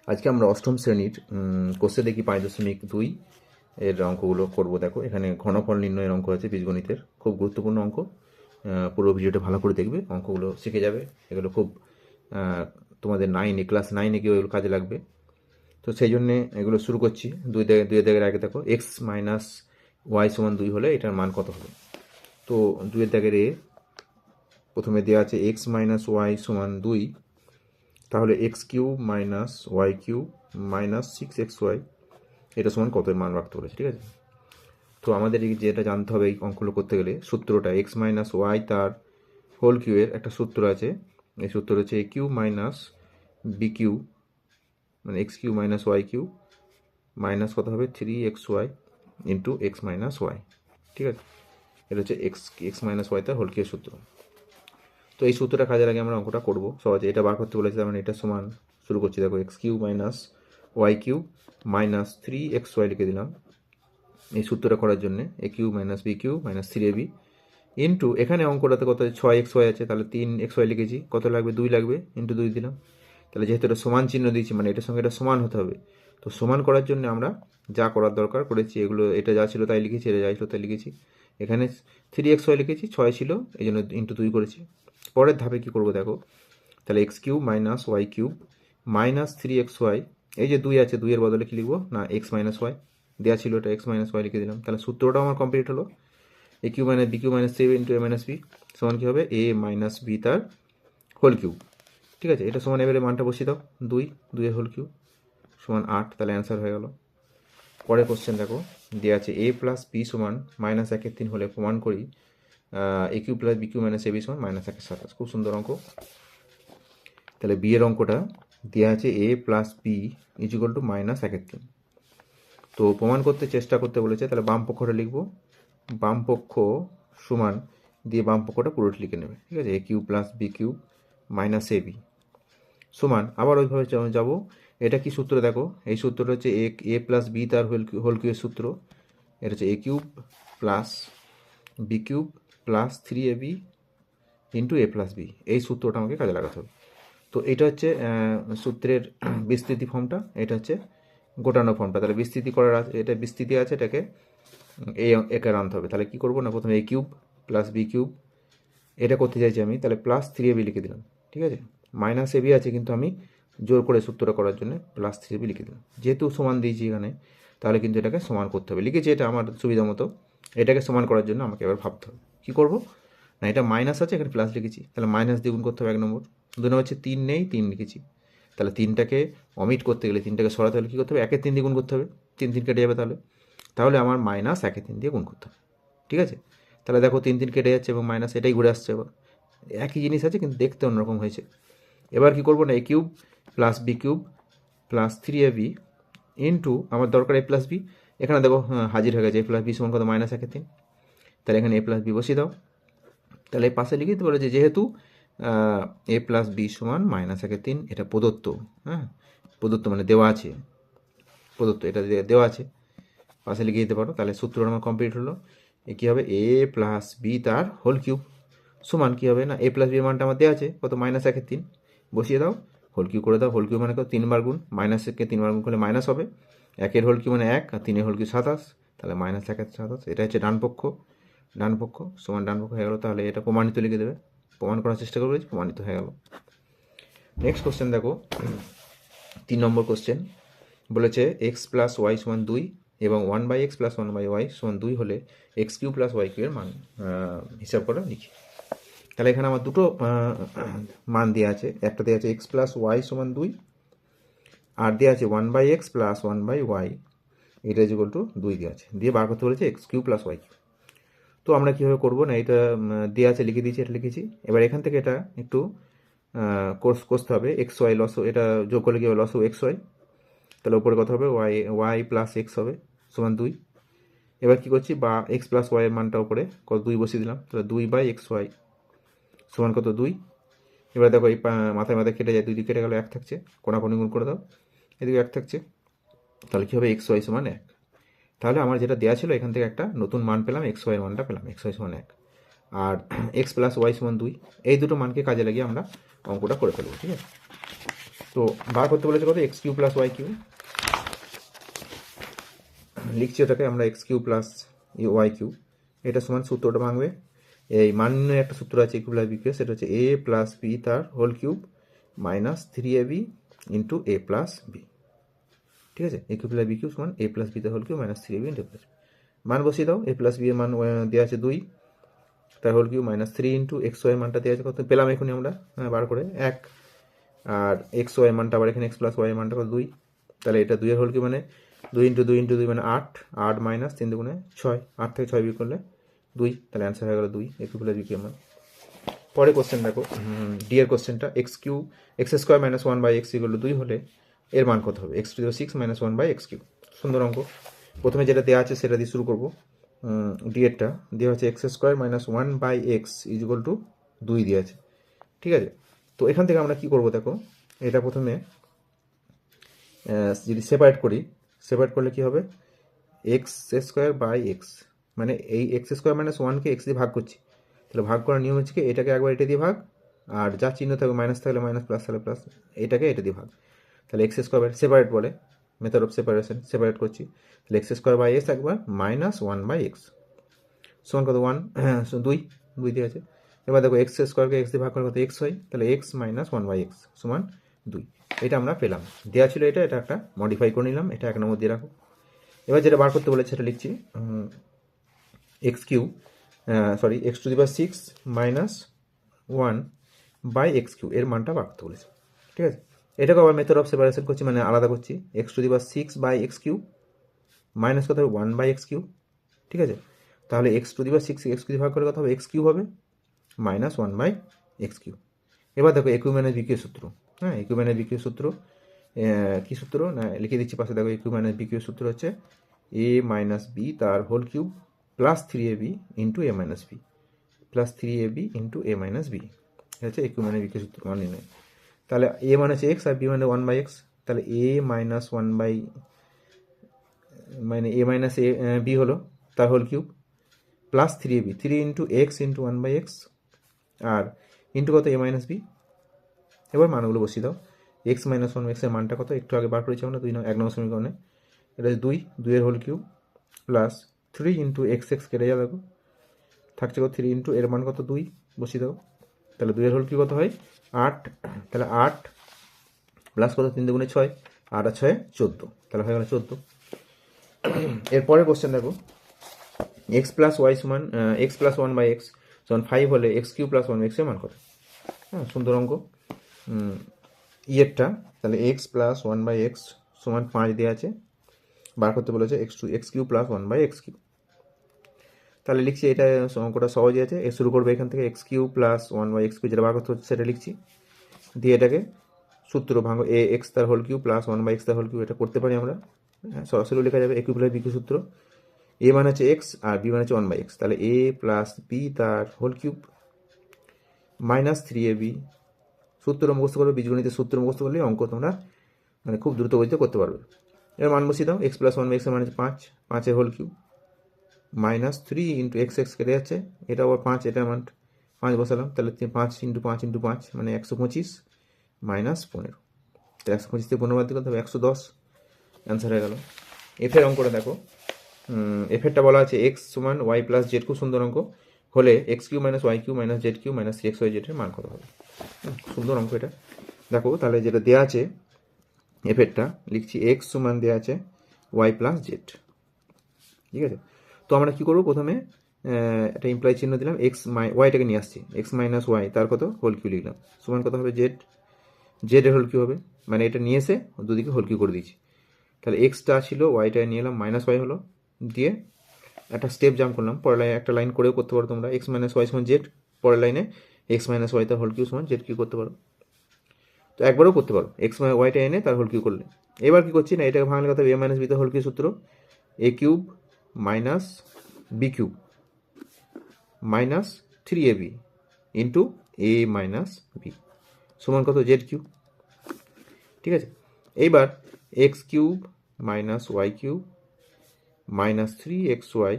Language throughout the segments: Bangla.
আজকে আমরা অষ্টম শ্রেণীর কোষে দেখি 5.2 এর অঙ্কগুলো করব। দেখো এখানে ঘনফল নির্ণয়ের অঙ্ক আছে বীজগণিতের, খুব গুরুত্বপূর্ণ অঙ্ক। পুরো ভিডিওটা ভালো করে দেখবে, অঙ্কগুলো শিখে যাবে। এগুলো খুব তোমাদের ক্লাস 9-এ গিয়ে এগুলো কাজে লাগবে। তো সেই জন্যে এগুলো শুরু করছি। দুই দাগের আগে দেখো এক্স মাইনাস ওয়াই সমান 2 হলে এটার মান কত হবে। তো 2 দাগের প্রথমে দেওয়া আছে এক্স মাইনাস ওয়াই সমান 2, তাহলে x cube minus y cube minus 6xy এটা সমান কত মান রাখতে বলেছে, ঠিক আছে। তো আমাদের যেটা জানতে হবে এই অঙ্কগুলো করতে গেলে, সূত্রটা এক্স মাইনাস ওয়াই তার হোল কিউবের একটা সূত্র আছে। এই সূত্র হচ্ছে a cube minus b cube, মানে x cube minus y cube minus কত হবে 3xy into x minus Y, ঠিক আছে। এটা হচ্ছে এক্স মাইনাস ওয়াই তার হোল কিউবের সূত্র। তো এই সূত্রটা কাজে লাগে আমরা অঙ্কটা করবো সহজে। এটা বার করতে বলেছে, তার মানে এটা সমান, শুরু করছি দেখো x cube minus y cube minus 3xy লিখে দিলাম এই সূত্রটা করার জন্য। A cube minus b cube minus 3ab into এখানে অঙ্কটাতে কত 6xy আছে, তাহলে 3xy লিখেছি, কত লাগবে 2 লাগবে, ইন্টু 2 দিলাম। তাহলে যেহেতু এটা সমান চিহ্ন দিয়েছি, মানে এটার সঙ্গে এটা সমান হতে হবে। তো সমান করার জন্য আমরা যা করার দরকার করেছি, এগুলো এটা যা ছিল তাই লিখেছি, এটা যা ছিল তাই লিখেছি। এখানে 3xy লিখেছি, 6 ছিল এই জন্য ইন্টু 2 করেছি। পরের ধাপে কী করবো দেখো, তাহলে x cube minus y cube minus 3xy, এই যে 2 আছে, 2 এর বদলে কি লিখবো না এক্স মাইনাস ওয়াই, দেওয়া ছিল এটা এক্স মাইনাস ওয়াই লিখে দিলাম। তাহলে সূত্রটাও আমার কমপ্লিট হলো। A cube minus b cube minus 3 into a minus b সমান কী হবে এ মাইনাস বি তার হোল কিউব, ঠিক আছে। এটা সমান এবারে মানটা বসিয়ে দাও, 2 এর হোল কিউব সমান 8, তাহলে অ্যান্সার হয়ে গেল। পরের কোশ্চেন দেখো, দেওয়া আছে এ প্লাস বি সমান মাইনাস 1/3 হলে প্রমাণ করি a cube plus b cube minus a b সমান মাইনাস 1/27। খুব সুন্দর অঙ্ক। তাহলে বি এর অঙ্কটা দেওয়া আছে a plus b is equal to minus 1/3। তো প্রমাণ করতে চেষ্টা করতে বলেছে, তাহলে বাম পক্ষটা লিখবো, বাম পক্ষ সমান দিয়ে বাম পক্ষটা পুরোটা লিখে নেবে, ঠিক আছে। A cube plus b cube minus a b সমান, আবার ওইভাবে যাবো। এটা কি সূত্র দেখো, এই সূত্রটা হচ্ছে এ প্লাস বি তার হোল কিউবের সূত্র। এটা হচ্ছে a cube plus b cube plus 3ab into a plus b, এই সূত্রটা আমাকে কাজে লাগাতে হবে। তো এটা হচ্ছে সূত্রের বিস্তৃতি ফর্মটা, এটা হচ্ছে গোটানো ফর্মটা। তাহলে বিস্তৃতি করার এটা বিস্তৃতি আছে, এটাকে একে আনতে হবে। তাহলে কী করবো না, প্রথমে এ কিউব প্লাস বি কিউব, এটা করতে চাইছি আমি, তাহলে প্লাস 3ab লিখে দিলাম, ঠিক আছে। মাইনাস এবি আছে, কিন্তু আমি জোর করে সূত্রটা করার জন্য প্লাস 3ab লিখে দিলাম। যেহেতু সমান দিয়েছি এখানে, তাহলে কিন্তু এটাকে সমান করতে হবে। লিখেছি এটা আমার সুবিধা মতো, এটাকে সমান করার জন্য আমাকে এবার ভাবতে হবে কী করবো না। এটা মাইনাস আছে, এখানে প্লাস লিখেছি, তাহলে মাইনাস দিয়ে গুণ করতে হবে 1 নম্বর। 2 নম্বর হচ্ছে 3 নেই, 3 লিখেছি। তাহলে 3টাকে অমিট করতে গেলে, 3টাকে সরাতে হলে কী করতে হবে, 1/3 দিয়ে গুণ করতে হবে, 3 কেটে যাবে। তাহলে আমার মাইনাস 1/3 দিয়ে গুণ করতে হবে, ঠিক আছে। তাহলে দেখো 3 কেটে যাচ্ছে এবং মাইনাস এটাই ঘুরে আসছে। এবার একই জিনিস আছে, কিন্তু দেখতে অন্যরকম হয়েছে। এবার কি করবো না, a cube plus b cube plus 3ab into আমার দরকার এ প্লাস বি, এখানে দেখো হাজির হয়ে গেছে এ প্লাস বি সমান কত মাইনাস 1/3। তাহলে এখানে এ প্লাস বি বসিয়ে দাও। তাহলে এই পাশে লিখে দিতে পারো যে যেহেতু এ প্লাস বি সমান মাইনাস 1/3 এটা প্রদত্ত, হ্যাঁ প্রদত্ত মানে দেওয়া আছে, প্রদত্ত এটা দেওয়া আছে, পাশে লিখে দিতে পারো। তাহলে সূত্রটা আমার কমপ্লিট হলো। এ কী হবে এ প্লাস বি তার হোল কিউব সমান কী হবে না এ প্লাস বি মানটা আমার দেওয়া আছে কত মাইনাস 1/3, বসিয়ে দাও, হোল কিউব করে দাও। হোল কিউব মানে কত 3 বার গুণ, মাইনাসকে 3 বার গুণ করলে মাইনাস হবে, 1-এর হোল কিউব মানে 1 আর 3-এর হোল কিউব 27, তাহলে মাইনাস 1/27। এটা হচ্ছে ডান পক্ষ সমান ডান পক্ষ হয়ে গেলো। তাহলে এটা প্রমাণিত লিখে দেবে, প্রমাণ করার চেষ্টা করবে, প্রমাণিত হয়ে গেল। নেক্সট কোশ্চেন দেখো, 3 নম্বর কোশ্চেন বলেছে এক্স প্লাস ওয়াই সমান 2 এবং 1/x প্লাস 1/y সমান 2 হলে x cube plus y cube এর মান হিসাব করে লিখি। তাহলে এখানে আমার দুটো মান দেওয়া আছে, একটা দেওয়া আছে এক্স প্লাস ওয়াই সমান 2 আর দেওয়া আছে 1/x প্লাস 1/y এটা ইজ ইকুয়াল টু 2 দেওয়া আছে, দিয়ে বার করতে বলেছে x cube plus y cube. তো আমরা কীভাবে করবো না, এটা দেওয়া আছে লিখে দিয়েছি, এটা লিখেছি। এবার এখান থেকে এটা একটু কষতে হবে, এক্স ওয়াই লস, এটা যোগ করলে কী হবে লস এক্স ওয়াই, তাহলে উপরে কত হবে ওয়াই প্লাস এক্স হবে সমান 2। এবার কী করছি, বা এক্স প্লাস ওয়াইয়ের মানটা উপরে কত 2 বসিয়ে দিলাম, তাহলে 2/xy সমান কত 2। এবার দেখো এই মাথায় কেটে যায়, 2 দিকে কেটে গেলে 1 থাকছে, কোনাকুনি গুণ করে দাও, এদিকে 1 থাকছে, তাহলে কী হবে xy সমান 1। তাহলে আমার যেটা দেওয়া ছিল এখান থেকে একটা নতুন মান পেলাম, xy এর মানটা পেলাম, xy সমান 1 আর এক্স প্লাস ওয়াই সমান 2, এই দুটো মানকে কাজে লাগিয়ে আমরা অঙ্কটা করে ফেলবো, ঠিক আছে। তো তো বার করতে বলেছে কত x cube plus y cube, লিখছি ওটাকে আমরা x cube plus y cube, এটা সমান সূত্রটা ভাঙবে, এই মান নির্ণয়ের একটা সূত্র আছে কিউ প্লাস বি কিউ, সেটা হচ্ছে এ প্লাস বি তার whole cube minus 3ab into a plus b. ঠিক আছে, a cube plus b cube সমান এ প্লাস বি তার whole cube minus 3ab into a plus b. মান বসিয়ে দাও, এ প্লাস বি এর মান দেওয়া আছে 2 তার whole cube minus 3 into x y মানটা দেওয়া আছে কত পেলাম এখনই আমরা বার করে 1, আর এক্স ওয়াই মানটা আবার এখানে এক্স প্লাস ওয়াই মানটা কত 2, তাহলে এটা 2 এর হোল কিউব মানে 2 ইন্টু 2 ইন্টু 2 মানে 8, 8 মাইনাস 3 দুগুণে 6, 8 থেকে 6 বিয়োগ করলে 2, তাহলে অ্যান্সার হয়ে গেল 2 a cube plus b cube মান। পরে কোশ্চেন দেখো, ডি এর কোশ্চেনটা x cube x square minus 1 by x equal to 2 হলে এর মান কত হবে, x to the 6 minus 1 by x cube. সুন্দর অঙ্ক, প্রথমে যেটা দেওয়া আছে সেটা দিয়ে শুরু করবো। ডি এরটা দেওয়া হচ্ছে x square minus 1 by x is equal to 2 দেওয়া আছে। ঠিক আছে, তো এখান থেকে আমরা কি করবো দেখো, এটা প্রথমে যদি সেপারেট করি, সেপারেট করলে কি হবে, এক্স স্কোয়ার বাই এক্স মানে এই এক্স স্কোয়ার মাইনাস 1কে এক্স দিয়ে ভাগ করছি, তাহলে ভাগ করার নিয়ম হচ্ছে কি এটাকে একবার এটা দিয়ে ভাগ, আর যা চিহ্ন থাকবে মাইনাস থাকলে মাইনাস, প্লাস থাকলে প্লাস, এটাকে এটা দিয়ে ভাগ, তাহলে এক্স স্কোয়ার সেপারেট বলে, মেথড অফ সেপারেশন, সেপারেট করছি, তাহলে এক্স স্কোয়ার বাই এক্স একবার মাইনাস 1 বাই এক্স সমান কত 1, 2 দিয়ে আছে। এবার দেখো এক্স স্কোয়ারকে এক্স দিয়ে ভাগ করে কত এক্স হয়, তাহলে এক্স মাইনাস 1 বাই এক্স সমান 2, এটা আমরা পেলাম। দেওয়া ছিল এটা, এটা একটা মডিফাই করে নিলাম, এটা 1 নম্বর দিয়ে রাখো। এবার যেটা বার করতে বলেছে সেটা লিখছি, x cube sorry x to the power 6 minus 1 by x cube এর মানটা বার করতে বলেছে। ঠিক আছে, এটাকে আবার মেথড অফ সেপারেশন করছি, মানে আলাদা করছি, x to the power 6 by x cube minus কত হবে 1 বাই এক্স কিউ। ঠিক আছে, তাহলে x to the power 6 x cube দিয়ে ভাগ করে কত হবে এক্স কিউ হবে মাইনাস 1 বাই এক্স কিউ। এবার দেখো একিউ মাইনাস বি কিউ সূত্র, হ্যাঁ একিউ মাইনাস বি কিউ সূত্র, কী সূত্র না লিখে দিচ্ছি পাশে, দেখো একিউ মাইনাস বি কিউ সূত্র হচ্ছে এ মাইনাস বি তার whole cube plus 3ab into a minus b plus 3ab into a minus b, হচ্ছে একিউ মাইনাস বি কিউ সূত্র মান নির্ণয়। তাহলে এ মানে হচ্ছে এক্স আর বি মানে 1 বাই এক্স, তাহলে এ মাইনাস 1 বাই মানে এ মাইনাস এ বি হলো তার whole cube plus 3ab 3 into x into 1 by x আর ইন্টু কত এ মাইনাস বি। এবার মানগুলো বসিয়ে দাও, এক্স মাইনাস 1 এক্সের মানটা কত একটু আগে বার করেছি আমরা 1 নম্বর সমীকরণে, এটা হচ্ছে 2 এর whole cube plus 3 into x x কেটে যাবে, দেখো থাকছে কত 3 ইন্টু এর মান কত 2 বসিয়ে দাও, তাহলে 2 এর হোল কিউব কত হয় 8, তাহলে 8 প্লাস কত 3 দুগুণে 6, 8 আর 6 14, তাহলে হয়ে গেল 14। এরপরে কোশ্চেন দেখো, এক্স প্লাস ওয়াই সমান এক্স প্লাস 1 বাই এক্স সমান 5 হলে এক্স কিউ প্লাস 1 এক্সের মান কত। হ্যাঁ সুন্দর অঙ্ক, ইয়েরটা তাহলে এক্স প্লাস 1 বাই এক্স সমান 5 দেওয়া আছে, বার করতে বলেছে x cube plus 1 by x cube. তাহলে লিখছি এটা অঙ্কটা সহজই আছে, শুরু করবে এখান থেকে x cube plus 1 by x cube যেটা বার করতে হচ্ছে সেটা লিখছি, দিয়ে এটাকে সূত্র ভাঙো এ এক্স তার whole cube plus 1 by x তার হোল কিউ, এটা করতে পারি আমরা, সরাসরি লেখা যাবে a cube plus b cube সূত্র, এ মানে হচ্ছে এক্স আর বি মানে হচ্ছে 1 বাই এক্স, তাহলে এ প্লাস বি তার হোল কিউব মাইনাস 3ab, সূত্র মুখস্থ করবে, বীজগণিতের সূত্র মুখস্থ করলে অঙ্ক তোমরা মানে খুব দ্রুত গতিতে করতে পারবে। এর মান বসিয়ে দাও, এক্স প্লাস 1 বাই এক্সের মান হচ্ছে 5, 5 এর whole cube minus 3 into x x কেটে যাচ্ছে, এটা আবার 5, এটার মান 5 বসালাম, তাহলে 5 ইন্টু 5 ইন্টু 5 মানে 125 মাইনাস 15, তাহলে 125 থেকে 15 বাদ দিলে তবে 110, অ্যান্সার হয়ে গেল। এফের অঙ্কটা দেখো, এফেরটা বলা আছে এক্স সমান ওয়াই প্লাস জেড, খুব সুন্দর অঙ্ক, হলে x cube minus y cube minus z cube minus 3xy জেডের মান কত হবে। সুন্দর অঙ্ক এটা, দেখো তাহলে যেটা দেওয়া আছে এফেরটা লিখছি এক্স সমান দেওয়া আছে ওয়াই প্লাস জেড। ঠিক আছে, তো আমরা কি করবো, প্রথমে একটা ইমপ্লাই চিহ্ন দিলাম, এক্স ওয়াইটাকে নিয়ে আসছি, এক্স মাইনাস ওয়াই তার কত হোল কিউ লিখলাম, সমান কত হবে জেড, জেডের হোল কিউ হবে, মানে এটা নিয়ে এসে দুদিকে হোল কিউ করে দিয়েছি, তাহলে এক্সটা ছিল ওয়াইটা নিয়ে এলাম মাইনাস ওয়াই হলো, দিয়ে একটা স্টেপ জাম্প করলাম, পরের লাইনে একটা লাইন করেও করতে পারো তোমরা, এক্স মাইনাস ওয়াই সমান জেড, পরের লাইনে এক্স মাইনাস ওয়াই তার হোল কিউ সমান জেড কিউ করতে পারো, তো একবারও করতে পারো এক্স ওয়াইটা এনে তার হোল কিউ করলে। এবার কি করছি না, এটাকে ভাঙলে কথা এ মাইনাস বি তার হোল কিউ সূত্র a cube minus b cube minus 3ab into a minus b সমান কত জেড কিউ। ঠিক আছে, এইবার x cube minus y cube minus 3xy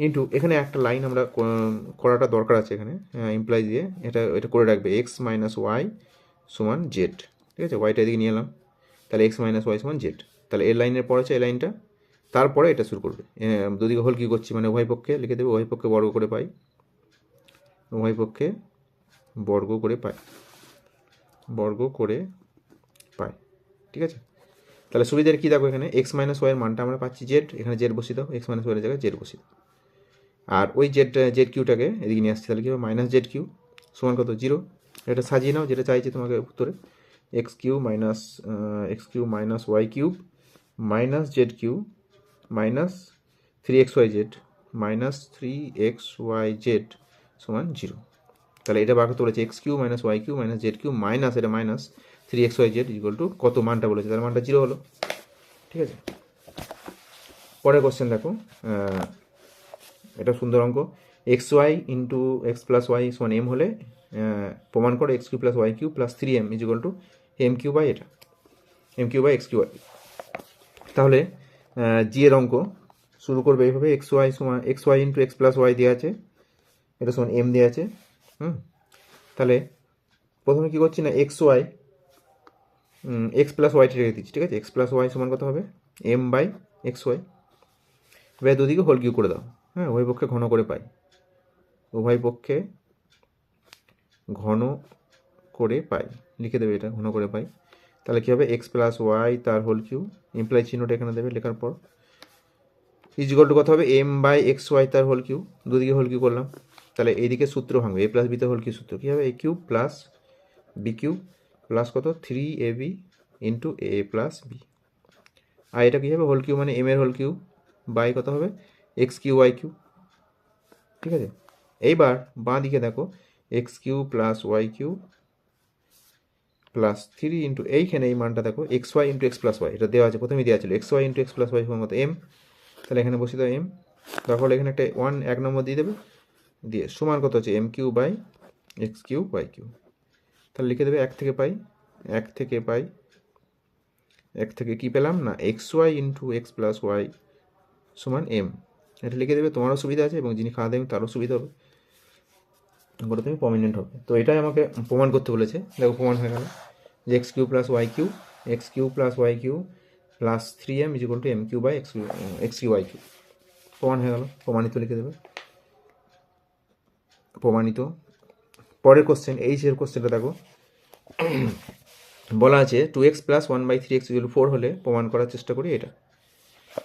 into এখানে একটা লাইন আমরা করাটা দরকার আছে এখানে ইমপ্লাই দিয়ে, এটা করে রাখবে এক্স মাইনাস ওয়াই সমান জেড, ঠিক আছে, ওয়াইটা এদিকে নিয়ে এলাম, তাহলে এক্স মাইনাস ওয়াই সমান জেড। তাহলে এর লাইনের পর আছে এই লাইনটা, তারপরে এটা শুরু করবে। দুদিকে হোল কিউ করছি মানে উভয় পক্ষে লিখে দেবে উভয় পক্ষে বর্গ করে পাই, উভয় পক্ষে বর্গ করে পাই, বর্গ করে পাই, ঠিক আছে। তাহলে সুবিধার কী দেখো, এখানে এক্স মাইনাস ওয়াইয়ের মানটা আমরা পাচ্ছি জেড, এখানে জেড বসিয়ে দাও, এক্স মাইনাস ওয়াইয়ের জায়গায় জেড বসিয়ে দাও। আর ওই জেড কিউটাকে এদিকে নিয়ে আসছি, তাহলে কী হবে মাইনাস জেড কিউ সমান কত 0। এটা সাজিয়ে নাও যেটা চাইছি তোমাকে উত্তরে, x cube minus y cube minus z cube minus 3xyz minus 3xyz সমান 0। তাহলে এটা বার করতে বলেছে x cube minus y cube minus z cube minus এটা মাইনাস 3xyz ইকুয়াল টু কত মানটা বলেছে, তার মানটা 0 হলো, ঠিক আছে। পরের কোশ্চেন দেখো, এটা সুন্দর অঙ্ক, x y into x plus y সমান এম হলে প্রমাণ করো x cube plus y cube plus 3m is equal to m cube by এটা, m cube by x cube y. তাহলে জি এর অঙ্ক শুরু করবে এইভাবে, এক্স ওয়াই সমান x y into x plus y দেওয়া আছে, এটা সমান এম দেওয়া আছে। তাহলে প্রথমে কী করছি না, এক্স ওয়াই এক্স প্লাস ওয়াইটি রেখে দিচ্ছি, ঠিক আছে। এক্স প্লাস ওয়াই সমান কত হবে এম বাই এক্স ওয়াই, এবার দুদিকে হোল কিউ করে দাও, হ্যাঁ, উভয় পক্ষে ঘন করে পাই, উভয় পক্ষে ঘন করে পাই লিখে দেবে, এটা ঘন করে পাই। তাহলে কী হবে এক্স প্লাস ওয়াই তার হোল কিউ, ইমপ্লাই চিহ্নটা এখানে দেবে লেখার পর, ইজ ইকুয়াল টু কত হবে এম বাই এক্স ওয়াই তার হোল কিউ, দুদিকে হোল কিউ করলাম। তাহলে এইদিকে সূত্র ভাঙবে, এ প্লাস বিতে হোল কিউ সূত্র কী হবে, a cube plus b cube plus কত 3ab into a plus b. আর এটা কী হবে হোল কিউ মানে এম এর হোল কিউ বাই কত হবে এক্স কিউ ওয়াই কিউ, ঠিক আছে। এইবার বাঁ দিকে দেখো x cube plus y cube plus 3 into এইখানে এই মানটা দেখো x y into x plus y, এটা দেওয়া আছে প্রথমেই দেওয়া ছিল x y into x plus y সমান মতো এম, তাহলে এখানে বসিয়ে দাও এম, তারপরে এখানে একটা 1 নম্বর দিয়ে দেবে, দিয়ে সমান কত হচ্ছে m cube by x cube y cube. তাহলে লিখে দেবে এক থেকে কী পেলাম না x y into x plus y সমান এম, এটা লিখে দেবে, তোমারও সুবিধা আছে এবং যিনি খাওয়া দেবেন তারও সুবিধা হবে, ওটা তুমি প্রমিনেন্ট হবে। তো এটাই আমাকে প্রমাণ করতে বলেছে, দেখো প্রমাণ হয়ে গেল যে x cube plus y cube plus 3m is equal to m cube by x cube y cube, প্রমাণ হয়ে গেল, প্রমাণিত লিখে দেবে, প্রমাণিত। পরের কোশ্চেন এইচের কোশ্চেনটা দেখো, বলা আছে 2x plus 1/3x equal to 4 হলে প্রমাণ করার চেষ্টা করি এটা,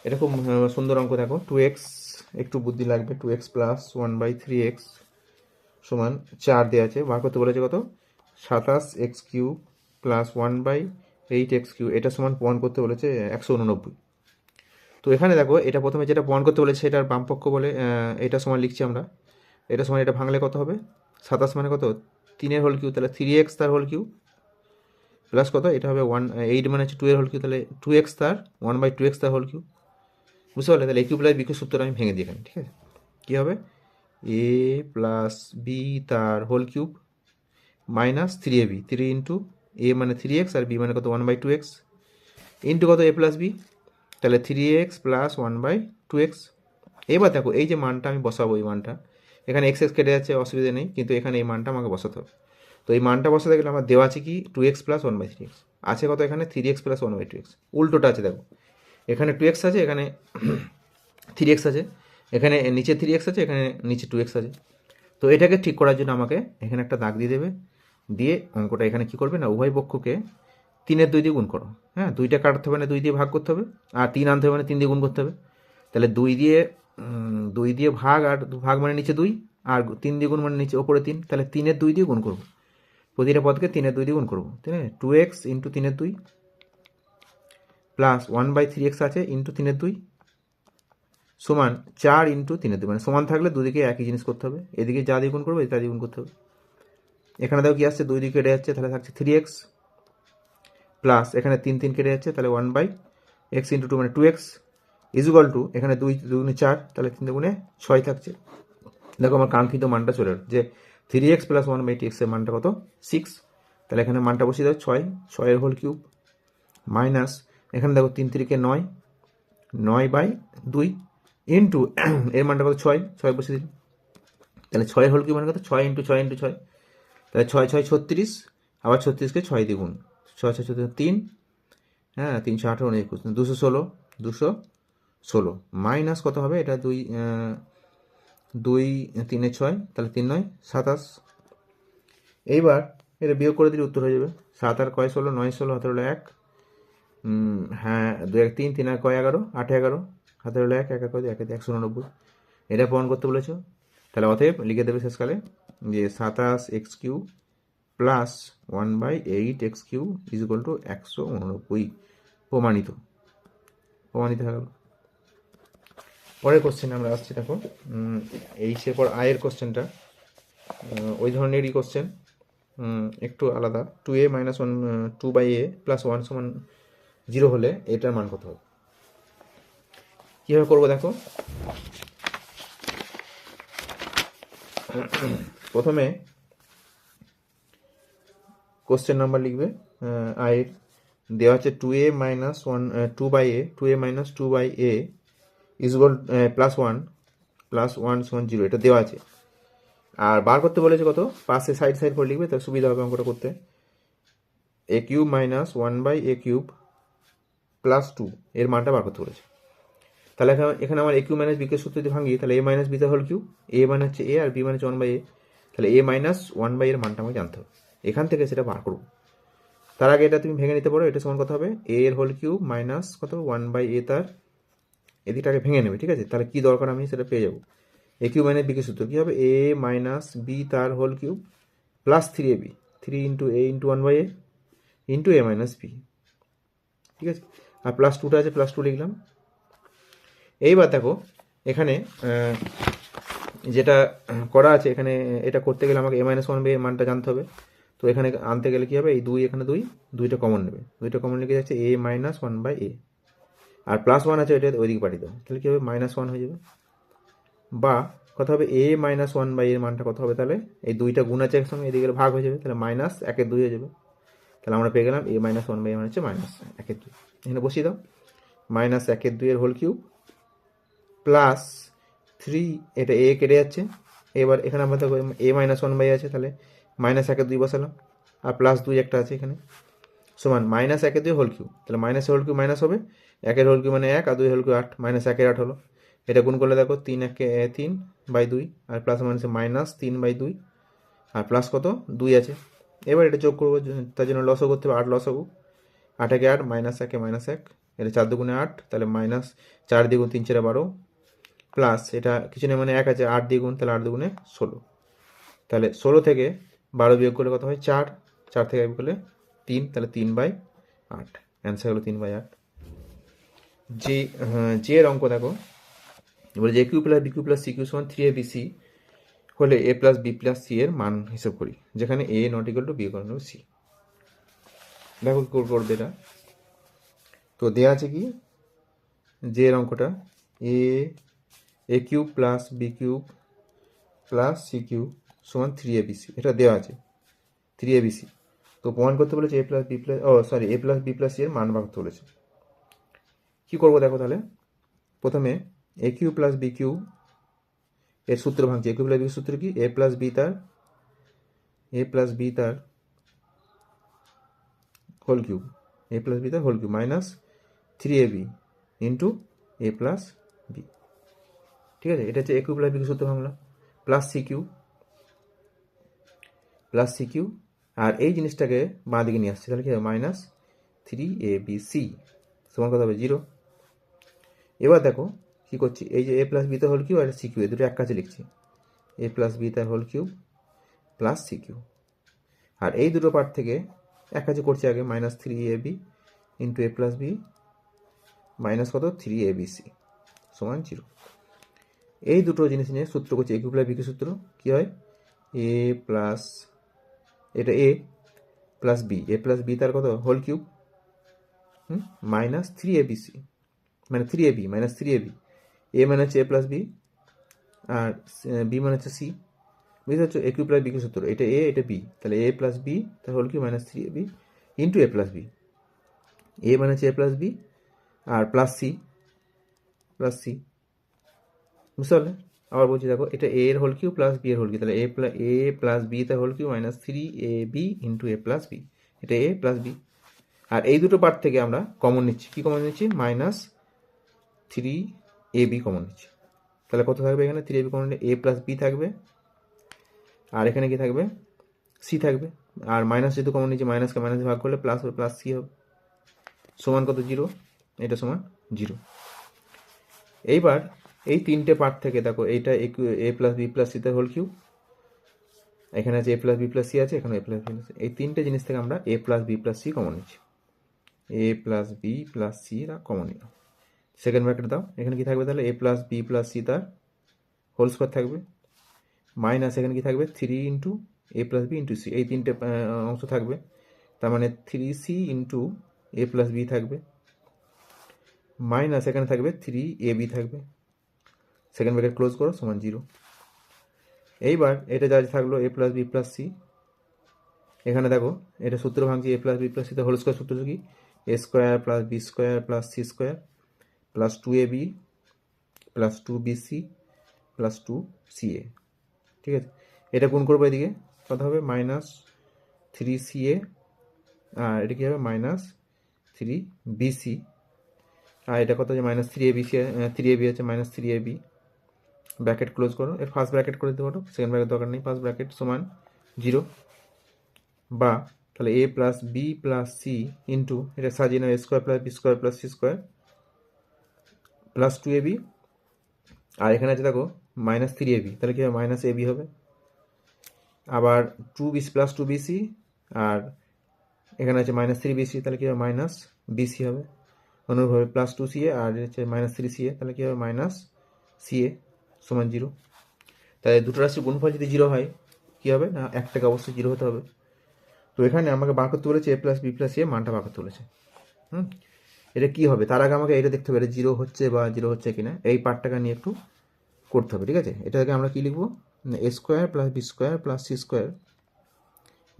এটা খুব সুন্দর অঙ্ক দেখো, 2x একটু বুদ্ধি লাগবে, 2x প্লাস 1/3x সমান 4 দেওয়া আছে, বার করতে বলেছে কত 27x Q plus 1/8x Q, এটা সমান প্রমাণ করতে বলেছে 189। তো এখানে দেখো এটা প্রথমে যেটা প্রমাণ করতে বলেছে সেটার বামপক্ষ বলে এটা সমান লিখছি আমরা, এটা সমান এটা ভাঙলে কত হবে 27 মানে কত 3 এর হোল কিউ, তাহলে 3x তার হোল কিউ প্লাস কত এটা হবে 8 মানে হচ্ছে 2 এর হোল কিউ, তাহলে 2x তার 1/2x তার হোল কিউ, বুঝতে পারলে। তাহলে a cube plus b cube সূত্রটা আমি ভেঙে দিই এখানে, ঠিক আছে। কী হবে এ প্লাস বি তার whole cube minus 3ab, 3 into a মানে 3x আর বি মানে কত 1/2x ইন্টু কত এ প্লাস বি, তাহলে 3x প্লাস 1/2x। এবার দেখো এই যে মানটা আমি বসাবো, এই মানটা এখানে এক্স কেটে যাচ্ছে অসুবিধা নেই, কিন্তু এখানে এই মানটা আমাকে বসাতে হবে। তো এই মানটা বসাতে গেলে আমার দেওয়া আছে কি 2x প্লাস 1/3x, আছে কত এখানে 3x প্লাস 1/2x, উল্টোটা আছে দেখো, এখানে 2x আছে, এখানে 3x আছে, এখানে নিচে 3x আছে, এখানে নিচে 2x আছে। তো এটাকে ঠিক করার জন্য আমাকে এখানে একটা দাগ দিয়ে দেবে, দিয়ে অঙ্কটা এখানে কি করবে না উভয় পক্ষকে 3-এর 2 দিয়ে গুণ করো, হ্যাঁ 2টা কাটতে হবে না 2 দিয়ে ভাগ করতে হবে, আর 3 আনতে হবে মানে 3 দিয়ে গুণ করতে হবে। তাহলে 2 দিয়ে ভাগ, আর ভাগ মানে নিচে 2, আর 3 দিয়ে গুণ মানে নিচে ওপরে 3, তাহলে 3-এর 2 দিয়ে গুণ করবো, প্রতিটা পদকে 3-এর 2 দিয়ে গুণ করবো, ঠিক আছে। 2x ইন্টু 3-এর 2 প্লাস 1/3x আছে ইন্টু 3-এর 2 সমান 4 ইন্টু 3-এর 2, মানে সমান থাকলে দুদিকে একই জিনিস করতে হবে, এদিকে যা দিয়ে গুণ করবো তা দিয়ে গুণ করতে হবে। এখানে দেখো কি আসছে 2 দিকে কেটে যাচ্ছে, তাহলে থাকছে 3x প্লাস এখানে 3 কেটে যাচ্ছে, তাহলে 1/x ইন্টু 2 মানে 2x ইজ ইকুয়াল টু এখানে 2 2 4, তাহলে 3 দুগুণে 6 থাকছে। দেখো আমার কাঙ্ক্ষিত মানটা চলে এলো যে 3x প্লাস 1/x এর মানটা কত 6, তাহলে এখানে মানটা বসিয়ে দাও 6 এর হোল কিউব মাইনাস এখানে দেখো 3 3 9, 9/2 ইন্টু এর মানটা কত 6 বসিয়ে দিন, তাহলে 6 এর হোল কিউব মানে কত 6 ইন্টু 6 ইন্টু 6, তাহলে 6 6 36 আবার 36কে 6 দিয়ে গুণ, 6 6 14 3, হ্যাঁ 318 21, 216, 216 মাইনাস কত হবে, এটা 2 2 3 6, তাহলে 3 9 27। এইবার এটা বিয়োগ করে দিলে উত্তর হয়ে যাবে। 7 আর কয় 16, 9 16, হাতে হলো 1, হ্যাঁ 2 1 3, 3 আর কয় 11, 8 11, হাতে হলো 1, 1 1 1 199, এটা প্রমাণ করতে বলেছো। তাহলে অতএব লিখে দেবে শেষকালে যে 27x³ plus 1/8x³ is equal two 189, প্রমাণিত হয়ে গেল। পরের কোশ্চেন আমরা আসছি, দেখো এইচের পর আয়ের কোশ্চেনটা ওই ধরনেরই কোশ্চেন, একটু আলাদা। 2a - 1 2/a প্লাস 1 সমান 0 হলে এটার মান কত হবে, কীভাবে করবো দেখো। প্রথমে কোশ্চেন নাম্বার লিখবে, আয়ের দেওয়া আছে 2a - 1 2/a 2a - 2/a is equal plus 1 সমান 0, এটা দেওয়া আছে। আর বার করতে বলেছে কত, পাশে সাইড সাইড করে লিখবে, তাহলে সুবিধা হবে অঙ্কটা করতে। a³ - 1/a³ প্লাস 2 এর মানটা বার করতে বলেছে। তাহলে এখানে আমার a³ - b কে সূত্র যদি ভাঙি, তাহলে a - b whole cube, a মানে হচ্ছে a আর b মানে হচ্ছে 1/a, তাহলে a - 1/a এর মানটা আমাকে জানতে হবে, এখান থেকে সেটা বার করবো। তার আগে এটা তুমি ভেঙে নিতে পারো, এটা সমান কত হবে, a এর হোল কিউব মাইনাস কত 1/a, তার এদিকটাকে ভেঙে নেবে, ঠিক আছে। তাহলে কি দরকার আমি সেটা পেয়ে যাবো। a³ - b কে সূত্র কি হবে, a - b তার whole cube plus 3ab, 3 into a into 1/a into a - b, ঠিক আছে। আর প্লাস 2টা আছে, প্লাস 2 লিখলাম। এইবার দেখো এখানে যেটা করা আছে, এখানে এটা করতে গেলে আমাকে a - 1/a এর মানটা জানতে হবে। তো এখানে আনতে গেলে কী হবে, এই 2 এখানে 2টা কমন নেবে, 2টা কমন লিখে যাচ্ছে a - 1/a, আর প্লাস 1 আছে, এটা ওইদিকে পাঠিয়ে দাও, তাহলে কী হবে -1 হয়ে যাবে। বা কত হবে, a - 1/a এর মানটা কত হবে, তাহলে এই 2টা গুণ আছে একসঙ্গে, এদিকে ভাগ হয়ে যাবে, তাহলে -1/2 হয়ে যাবে। তাহলে আমরা পেয়ে গেলাম a - 1/a মানে হচ্ছে -1/2, এখানে বসিয়ে দাও। -1/2 এর হোল কিউব প্লাস 3, এটা a কেটে যাচ্ছে। এবার এখানে আমরা দেখো a - 1/a আছে, তাহলে -1/2 বসালাম, আর প্লাস 2 একটা আছে এখানে, সমান -1/2 হোল কিউব, তাহলে মাইনাস হোল কিউব মাইনাস হবে, 1 হোল কিউব মানে 1, আর 2 হোল কিউব 8, -1 8 হলো। এটা গুণ করলে দেখো 3/2, আর প্লাস মাইনাসে -3/2, আর প্লাস কত 2 আছে। এবার এটা যোগ করবো, তার জন্য লসও করতে হবে, 8 লসও, 8 একে 8, -1 এটা 4 দুগুণে 8, তাহলে -4 দ্বিগুণ 3 4 12, প্লাস এটা কিছু নেই মানে 1 আছে, 8 দ্বিগুণ, তাহলে 8 দুগুণে 16, তাহলে 16 থেকে 12 বিয়োগ করলে কত হয় 4, 4 থেকে বিয়োগ করলে 3, তাহলে 3/8, অ্যান্সার হলো 3/8। যে এর অঙ্ক দেখো, এবার যে কিউ প্লাস বিকিউ প্লাস সিকিউ সমান 3abc হলে a plus b plus c এর মান হিসাব করি, যেখানে a not equal to b equal to c. দেখো কি করবে এটা, তো দেওয়া আছে কি, যে এর অঙ্কটা a cube plus b cube plus c cube সমান 3abc, এটা দেওয়া আছে 3abc। তো প্রমাণ করতে বলেছে a plus b plus a plus b plus c এর মান বার করতে বলেছে। কী করবো দেখো, তাহলে প্রথমে a cube plus b cube এর সূত্র ভাঙছি, a কিউব প্লাস বি সূত্র কি, a প্লাস বি তার whole cube, minus 3ab into a plus b, ঠিক আছে। এটা হচ্ছে a কিউব প্লাস বি সূত্র ভাঙলাম, প্লাস সি কিউ, আর এই জিনিসটাকে বাঁ দিকে নিয়ে আসছে, তাহলে কি হবে -3abc সমান কত হবে 0। এবার দেখো কি করছি, এই যে a প্লাস বি তার হোল কিউব আর সি কিউ, এই দুটো এক কাছে লিখছি, a প্লাস বি তার whole cube plus c cube, আর এই দুটো পার্ট থেকে এক কাছে করছি আগে, -3ab into a plus b minus কত 3abc সমান 0। এই দুটো জিনিস নিয়ে সূত্র করছি, a cube plus b cube সূত্র কী হয়, a প্লাস এটা a প্লাস বি তার কত হোল কিউব -3abc মানে 3ab -3ab, a মানে হচ্ছে a প্লাস বি আর বি মানে হচ্ছে সি, বুঝতে পারছো। a cube plus b cube সূত্র, এটা a এটা বি, তাহলে a প্লাস বি তার whole cube -3ab into a plus b, a মানে হচ্ছে a প্লাস বি আর প্লাস সি, বুঝতে পারলে। আবার বলছি দেখো, এটা এ এর হোল কিউ প্লাস বি এর হোল কিউ, তাহলে এ প্লাস বি তার whole cube minus 3ab into a plus B, এটা এ প্লাস বি। আর এই দুটো পার্ট থেকে আমরা কমন নিচ্ছি, কি কমন নিচ্ছি, মাইনাস 3ab কমন নিচ্ছি। তাহলে কত থাকবে এখানে, 3ab কমন নিলে এ প্লাস বি থাকবে, আর এখানে কি থাকবে, সি থাকবে। আর মাইনাস যেহেতু কমন নিচ্ছি, মাইনাসকে মাইনাস ভাগ করলে প্লাস হবে, প্লাস সি হবে, সমান কত, 0, এটা সমান 0। এইবার এই তিনটে পার্ট থেকে দেখো, এইটা এ প্লাস বি প্লাস সি তার হোল কিউ, এখানে আছে a plus b plus C আছে, এখানে এ প্লাস বি প্লাস, এই তিনটে জিনিস থেকে আমরা a plus b plus c common নিচ্ছি, a plus b plus c common নিলাম। সেকেন্ড ব্র্যাকেট দাও, এখানে কি থাকবে তাহলে, a plus b plus c তার হোল স্কোয়ার থাকবে, মাইনাস এখানে কি থাকবে, 3 into a plus b into c, এই তিনটে অংশ থাকবে, তার মানে 3c into a plus b থাকবে, মাইনাস এখানে থাকবে 3ab থাকবে, সেকেন্ড ব্র্যাকেট ক্লোজ করো, সমান 0। এইবার এটা যা থাকলো a plus b plus c, এখানে দেখো এটা সূত্র ভাঙছি, a plus b plus c whole square সূত্র কি, a square plus b square plus c square plus 2ab plus 2bc plus 2ca, ঠিক আছে। এটা গুণ করবো, এদিকে কত হবে, মাইনাস 3ca, আর এটা কী হবে, মাইনাস 3bc, আর এটা কত আছে, মাইনাস 3ab আছে, মাইনাস 3ab, ব্র্যাকেট ক্লোজ করো, এর ফার্স্ট ব্র্যাকেট করে দিতে পারো, সেকেন্ড ব্র্যাকেট দরকার নেই, ফার্স্ট ব্র্যাকেট সমান 0, বা তাহলে a plus b plus c into, এটা সাজিয়ে নাও, a square plus b square plus c square plus 2ab, আর এখানে আছে দেখো মাইনাস 3ab, তাহলে কী হবে, মাইনাস ab হবে, আবার 2bc প্লাস 2bc, আর এখানে আছে মাইনাস 3bc, তাহলে কী হবে, মাইনাস bc হবে, অনুরূপভাবে প্লাস 2ca, আর হচ্ছে মাইনাস 3ca, তাহলে কী হবে, মাইনাস ca সমান 0। তাহলে দুটো রাশির গুণফল যদি 0 হয় কী হবে না, একটাকে অবশ্যই 0 হতে হবে। তো এখানে আমাকে বার করতে বলেছে এ প্লাস বি প্লাস সি মানটা বার করতে বলেছে। এটা কী হবে, তার আগে আমাকে এটা দেখতে হবে, এটা 0 হচ্ছে বা 0 হচ্ছে কিনা, এই পার্টটাকে নিয়ে একটু করতে হবে, ঠিক আছে। এটাকে আমরা কী লিখবো, a square plus b square plus c square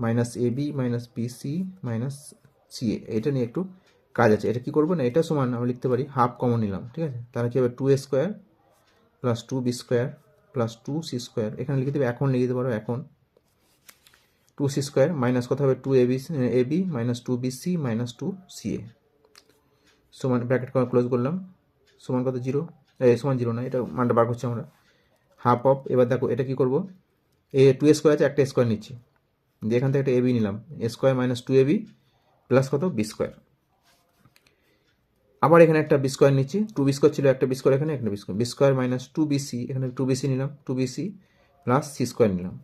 minus a b minus b c minus c a, এটা নিয়ে একটু কাজ আছে। এটা কী করবো না, এটা সমান আমরা লিখতে পারি হাফ কমন নিলাম, ঠিক আছে। তাহলে কী হবে, 2a square plus 2b square plus 2c square, এখানে লিখে দেবে, এখন লিখে দিতে পারো, এখন 2c স্কোয়ার মাইনাস কত হবে, 2ab minus 2bc minus 2ca, সমান ব্র্যাকেট ক্লোজ করলাম, সমান কত, 0, সমান 0 না, এটা মানটা বার করছি আমরা, হাফ অফ, এবার দেখো এটা কী করবো, এ 2a স্কোয়ার আছে, একটা স্কোয়ার নিচ্ছি, দিয়ে এখান থেকে একটা ab নিলাম, এ স্কোয়ার মাইনাস 2ab প্লাস কত, বি স্কোয়ার, আবার এখানে একটা বি স্কোয়ার নিচ্ছি, 2b স্কোয়ার ছিল, একটা বি স্কোয়ার, এখানে একটা বি স্কোয়ার মাইনাস 2bc, এখানে 2bc নিলাম, 2bc প্লাস সি স্কোয়ার নিলাম,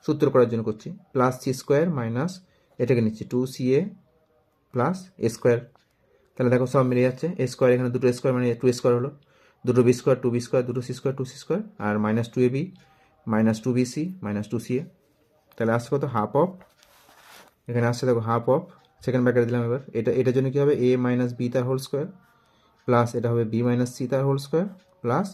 সূত্র করার জন্য করছি, প্লাস সি স্কোয়ার মাইনাস এটাকে নিচ্ছি 2ca প্লাস এ স্কোয়ার, তাহলে দেখো সব মিলে যাচ্ছে, এ স্কোয়ার, এখানে দুটো স্কোয়ার মানে 2 স্কোয়ার হলো, দুটো বি স্কোয়ার 2b স্কোয়ার, দুটো সি স্কোয়ার 2c স্কোয়ার, আর minus 2ab minus 2bc minus 2ca, তাহলে আসছে কত, হাফ অফ, এখানে আসছে দেখো হাফ অফ, সেকেন্ড ব্র্যাকেট দিলাম। এবার এটার জন্য কী হবে, এ মাইনাস বি তার হোল স্কোয়ার প্লাস এটা হবে বি মাইনাস সি তার whole square plus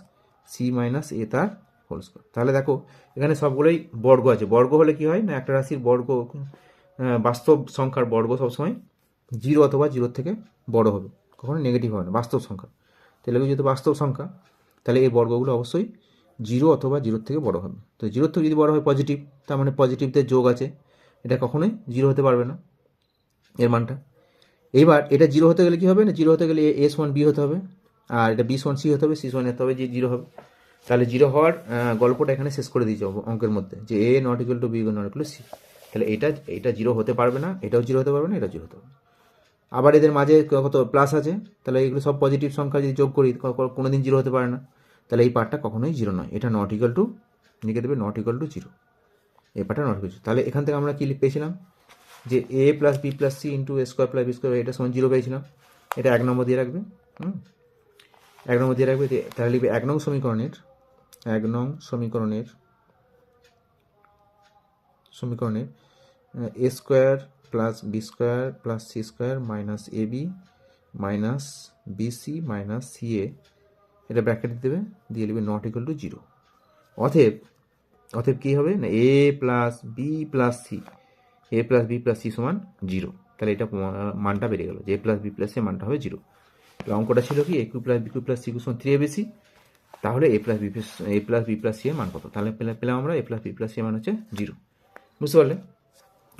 c minus a তার হোল স্কোয়ার। তাহলে দেখো এখানে সবগুলোই বর্গ আছে, বর্গ হলে কি হয় না, একটা রাশির বর্গ, বাস্তব সংখ্যার বর্গ সবসময় 0 অথবা 0 থেকে বড় হবে, কখনো নেগেটিভ হবে না, বাস্তব সংখ্যা। তাহলে যেহেতু বাস্তব সংখ্যা, তাহলে এই বর্গগুলো অবশ্যই 0 অথবা 0 থেকে বড় হবে। তো 0 থেকে যদি বড় হয় পজিটিভ, তার মানে পজিটিভদের যোগ আছে, এটা কখনোই 0 হতে পারবে না এর মানটা। এইবার এটা 0 হতে গেলে কী হবে না, 0 হতে গেলে এ সমান বি হতে হবে, আর এটা বি সমান সি হতে হবে, সি সমান হতে হবে, যে 0 হবে। তাহলে 0 হওয়ার গল্পটা এখানে শেষ করে দিয়েছে অঙ্কের মধ্যে, যে a not equal to b not equal to c. তাহলে এটা 0 হতে পারবে না, এটাও 0 হতে পারবে না, এটা 0 হতে পারবে। আবার এদের মাঝে কত প্লাস আছে, তাহলে এগুলো সব পজিটিভ সংখ্যা যদি যোগ করি কোনো দিন 0 হতে পারে না, তাহলে এই পার্টটা কখনোই 0 নয়, এটা নট ইকুয়াল টু, লিখে দেবে নট ইকুয়াল টু 0, এই পার্টটা নট ইকুয়াল টু। তাহলে এখান থেকে আমরা কী পেয়েছিলাম, যে a plus b plus c into a square plus b square, এটা সমান 0 পেয়েছিলাম, এটা 1 নম্বর দিয়ে রাখবে, 1 নম্বর দিয়ে রাখবে। তাহলে লিখবে 1 নং সমীকরণের a square plus b square plus c square minus a b minus bc minus c a, এটা ব্র্যাকেট দেবে, দিয়ে লিখবে নট ইকুয়াল টু 0। অতএব কী হবে না, a plus b plus c, a plus b plus c সমান 0। তাহলে এটা মানটা বেড়ে গেল, যে a plus b plus c মানটা হবে 0। তাহলে অঙ্কটা ছিল কি, a cube plus b cube plus c cube সমান 3abc, তাহলে a plus b plus c এর মান কত? তাহলে পেলাম আমরা a plus b plus c এর মান হচ্ছে 0। বুঝতে পারলে?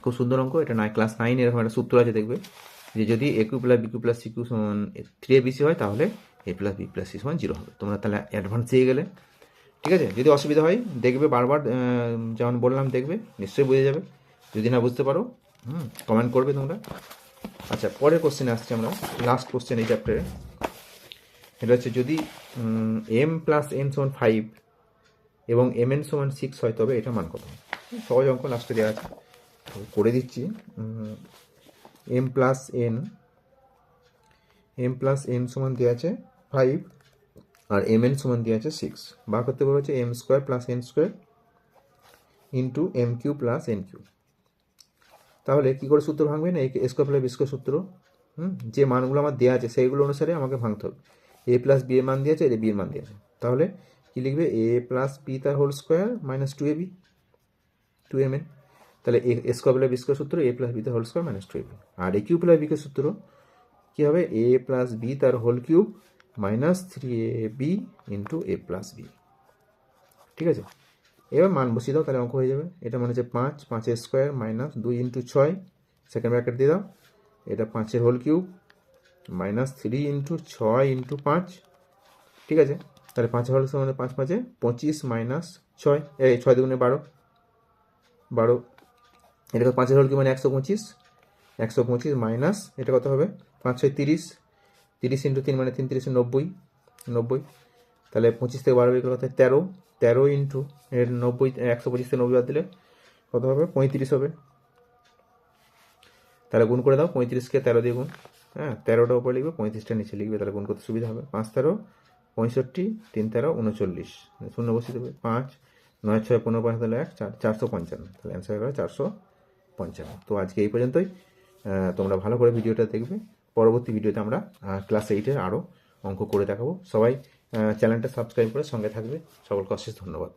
খুব সুন্দর অঙ্ক এটা। ক্লাস 9 এরকম একটা সূত্র আছে, দেখবে যে যদি a cube plus b cube plus c cube সমান 3abc হয় তাহলে a plus b plus c সমান 0 হবে। তোমরা তাহলে অ্যাডভান্স দিয়ে গেলে। ঠিক আছে, যদি অসুবিধা হয় দেখবে বারবার, যেমন বললাম দেখবে, নিশ্চয়ই বুঝে যাবে। যদি না বুঝতে পারো কমেন্ট করবে তোমরা। আচ্ছা, পরের কোশ্চেনে আসছি আমরা, লাস্ট কোশ্চেন এই চ্যাপ্টারে। এটা হচ্ছে যদি এম প্লাস এন সমান 5 এবং এম এন সমান 6 হয় তবে এটা মান কত? সহজ অঙ্ক, লাস্টে দেওয়া আছে, করে দিচ্ছি। এম প্লাস এন সমান দেওয়া আছে 5 আর এম এন সমান দেওয়া আছে 6। বার করতে বলা হচ্ছে m square plus n square into m cube plus n cube. তাহলে কী করে সূত্র ভাঙবে না, a square plus b square সূত্র। যে মানগুলো আমার দেওয়া আছে সেইগুলো অনুসারে আমাকে ভাঙতে হবে। এ প্লাস বি এর মান দিয়েছে, এ বি এর মান দিয়েছে, তাহলে কী লিখবে? এ প্লাস বি তার whole square minus 2ab 2mn। তাহলে a square plus b square সূত্র এ প্লাস বি তার হোল স্কোয়ার মাইনাস 2ab। আর এ কিউ প্লাস বি কে সূত্র কী হবে? এ প্লাস বি তার whole cube minus 3ab into a plus b. ঠিক আছে, এবার মান বসিয়ে দাও, তাহলে অঙ্ক হয়ে যাবে। এটা মানে হচ্ছে 5 square minus 2 into 6 second bracket দিয়ে দাও। এটা 5 whole cube minus 3 into 6 into 5। ঠিক আছে, তাহলে 5 হোল সমান 5 5 25 মাইনাস 6, এই 6 দুগুণে 12। এটা 5 হোল কিউব মানে 125 মাইনাস এটা কত হবে? 5 6 30, 30 ইন্টু 3 মানে 3 30 90। তাহলে 25 থেকে 12 বের করতে 13 ইন্টু এর 90, 125 থেকে 90 বাদ দিলে কত হবে? 35 হবে। তাহলে গুণ করে দাও, 35কে 13 দিয়ে গুণ। হ্যাঁ, 13টা উপরে লিখবে, 35টা নিচে লিখবে, তাহলে গুণ করতে সুবিধা হবে। 5 13 65, 3 13 39, শূন্য বসিয়ে দেবে। 5 9 6 15 5 তাহলে 1 455, তাহলে অ্যান্সার হবে 455। তো আজকে এই পর্যন্তই। তোমরা ভালো করে ভিডিওটা দেখবে। পরবর্তী ভিডিওতে আমরা ক্লাস 8-এর আরও অঙ্ক করে দেখাবো। সবাই চ্যানেলটা সাবস্ক্রাইব করে সঙ্গে থাকবে। সকলকে অশেষ ধন্যবাদ।